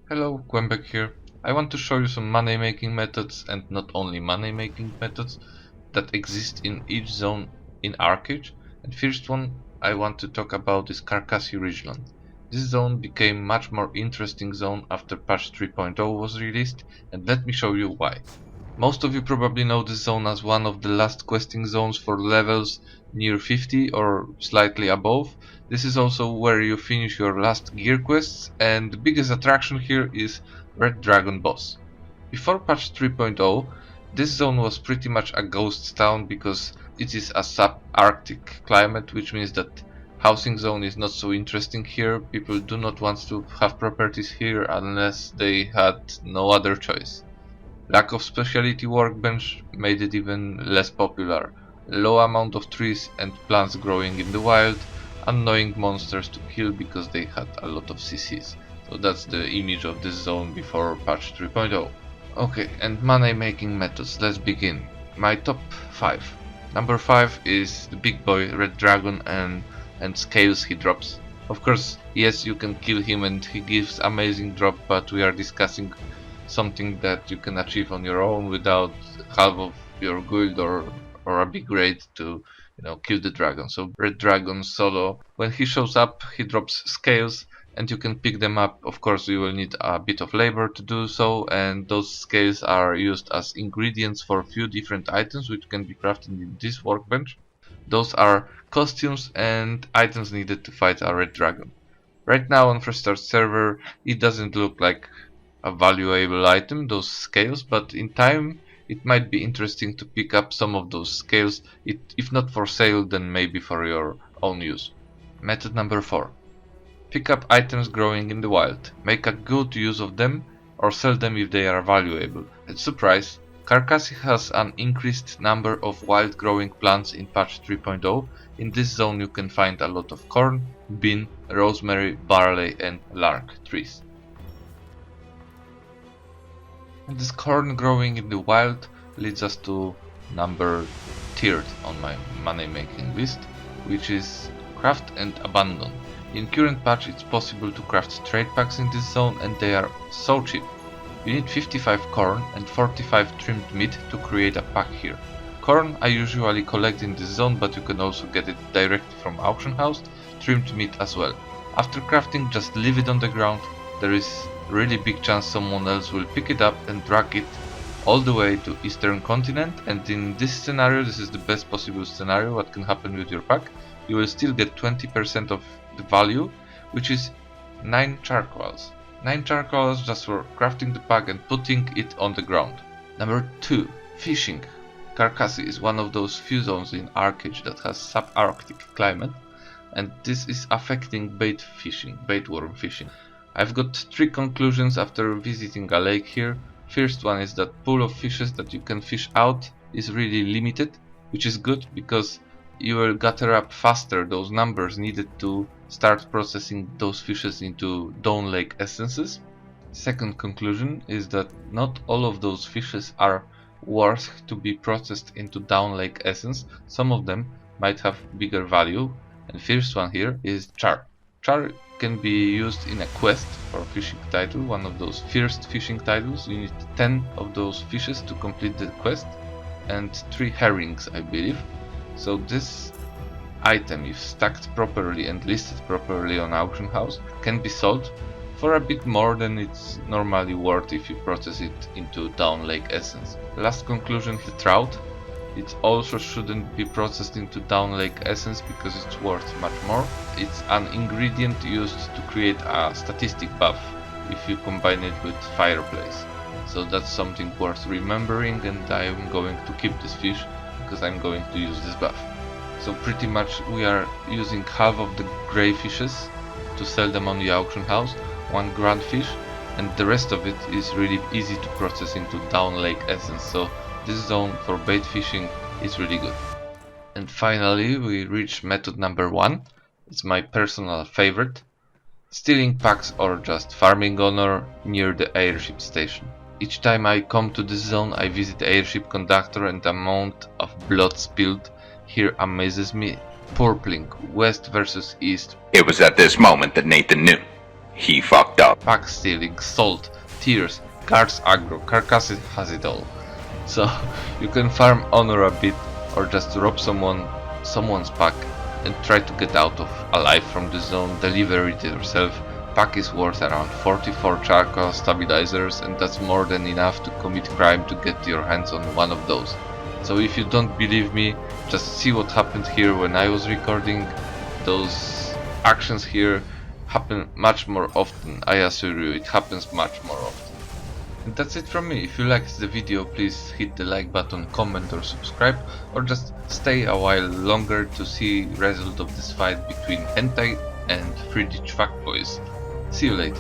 Hello, Qembek here. I want to show you some money making methods, and not only money making methods, that exist in each zone in ArcheAge. And first one I want to talk about is Karkasse Ridgelands. This zone became much more interesting zone after patch 3.0 was released, and let me show you why. Most of you probably know this zone as one of the last questing zones for levels near 50 or slightly above. This is also where you finish your last gear quests, and the biggest attraction here is Red Dragon boss. Before patch 3.0, this zone was pretty much a ghost town because it is a sub-Arctic climate, which means that housing zone is not so interesting here. People do not want to have properties here unless they had no other choice. Lack of specialty workbench made it even less popular. Low amount of trees and plants growing in the wild, annoying monsters to kill because they had a lot of CCs. So that's the image of this zone before patch 3.0. Okay, and money making methods, let's begin. My top 5. Number 5 is the big boy Red Dragon and scales he drops. Of course, yes, you can kill him and he gives amazing drop, but we are discussing something that you can achieve on your own without half of your guild or a big raid to kill the dragon. So Red Dragon solo, when he shows up he drops scales and you can pick them up. Of course you will need a bit of labor to do so, and those scales are used as ingredients for a few different items which can be crafted in this workbench. Those are costumes and items needed to fight a Red Dragon. Right now on Fresh Start server it doesn't look like a valuable item, those scales, but in time it might be interesting to pick up some of those scales, if not for sale then maybe for your own use. Method number 4. Pick up items growing in the wild, make a good use of them or sell them if they are valuable. And surprise, Karkasse has an increased number of wild growing plants in patch 3.0. In this zone you can find a lot of corn, bean, rosemary, barley and lark trees. And this corn growing in the wild leads us to number 3rd on my money making list, which is craft and abandon. In current patch it's possible to craft trade packs in this zone and they are so cheap. You need 55 corn and 45 trimmed meat to create a pack here. Corn I usually collect in this zone, but you can also get it directly from auction house, trimmed meat as well. After crafting, just leave it on the ground. There is really big chance someone else will pick it up and drag it all the way to Eastern continent, and in this scenario, this is the best possible scenario what can happen with your pack. You will still get 20% of the value, which is 9 charcoals. 9 charcoals just for crafting the pack and putting it on the ground. Number 2. Fishing. Karkasse is one of those few zones in ArcheAge that has sub-Arctic climate, and this is affecting bait fishing, bait worm fishing. I've got 3 conclusions after visiting a lake here. First one is that pool of fishes that you can fish out is really limited, which is good because you will gather up faster those numbers needed to start processing those fishes into Dawn Lake essences. Second conclusion is that not all of those fishes are worth to be processed into Dawn Lake essence. Some of them might have bigger value, and first one here is char. Char can be used in a quest for a fishing title, one of those first fishing titles. You need 10 of those fishes to complete the quest and 3 herrings I believe. So this item, if stacked properly and listed properly on auction house, can be sold for a bit more than it's normally worth if you process it into Dawn Lake essence. Last conclusion, the trout. It also shouldn't be processed into Dawn Lake essence because it's worth much more. It's an ingredient used to create a statistic buff if you combine it with fireplace. So that's something worth remembering, and I'm going to keep this fish because I'm going to use this buff. So pretty much we are using half of the grey fishes to sell them on the auction house, 1 grand fish, and the rest of it is really easy to process into Dawn Lake essence. So this zone for bait fishing is really good. And finally we reach method number 1. It's my personal favorite. Stealing packs or just farming honor near the airship station. Each time I come to this zone I visit the airship conductor, and the amount of blood spilled here amazes me. Purpling, west versus east. It was at this moment that Nathan knew. He fucked up. Pack stealing, salt, tears, guards aggro, Karkasse has it all. So you can farm honor a bit or just rob someone's pack and try to get out of alive from the zone, deliver it yourself. Pack is worth around 44 charcoal stabilizers, and that's more than enough to commit crime to get your hands on one of those. So if you don't believe me, just see what happened here when I was recording. Those actions here happen much more often. I assure you, it happens much more often. And that's it from me. If you liked the video, please hit the like button, comment or subscribe, or just stay a while longer to see result of this fight between Hentai and 3D Fuckboys. See you later.